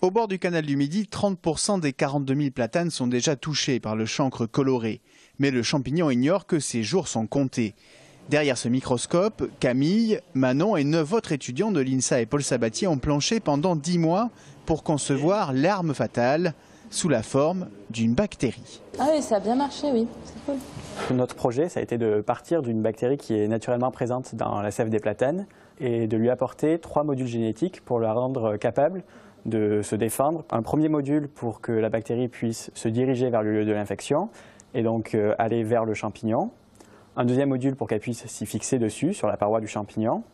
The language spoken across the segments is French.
Au bord du canal du Midi, 30% des 42 000 platanes sont déjà touchés par le chancre coloré. Mais le champignon ignore que ses jours sont comptés. Derrière ce microscope, Camille, Manon et 9 autres étudiants de l'INSA et Paul Sabatier ont planché pendant 10 mois pour concevoir l'arme fatale sous la forme d'une bactérie. Ah oui, ça a bien marché, oui, c'est cool. Notre projet, ça a été de partir d'une bactérie qui est naturellement présente dans la sève des platanes et de lui apporter 3 modules génétiques pour la rendre capable de se défendre. Un premier module pour que la bactérie puisse se diriger vers le lieu de l'infection et donc aller vers le champignon. Un deuxième module pour qu'elle puisse s'y fixer dessus, sur la paroi du champignon.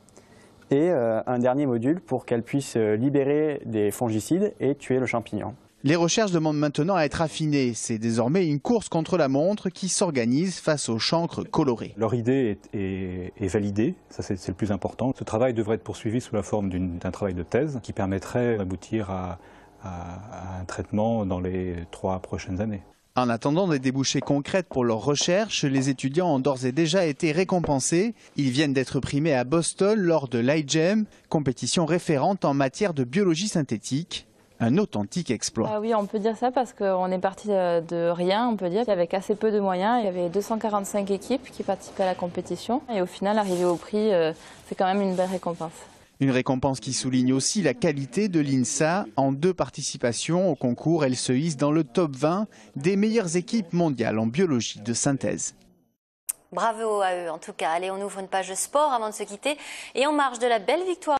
Et un dernier module pour qu'elle puisse libérer des fongicides et tuer le champignon. Les recherches demandent maintenant à être affinées. C'est désormais une course contre la montre qui s'organise face au chancre coloré. Leur idée est validée, ça c'est le plus important. Ce travail devrait être poursuivi sous la forme d'un travail de thèse qui permettrait d'aboutir à un traitement dans les 3 prochaines années. En attendant des débouchés concrets pour leurs recherches, les étudiants ont d'ores et déjà été récompensés. Ils viennent d'être primés à Boston lors de l'IGEM, compétition référente en matière de biologie synthétique. Un authentique exploit. Ah oui, on peut dire ça parce qu'on est parti de rien, on peut dire. Avec assez peu de moyens, il y avait 245 équipes qui participaient à la compétition. Et au final, arriver au prix, c'est quand même une belle récompense. Une récompense qui souligne aussi la qualité de l'INSA. En 2 participations au concours, elle se hisse dans le top 20 des meilleures équipes mondiales en biologie de synthèse. Bravo à eux en tout cas. Allez, on ouvre une page sport avant de se quitter et on marche de la belle victoire.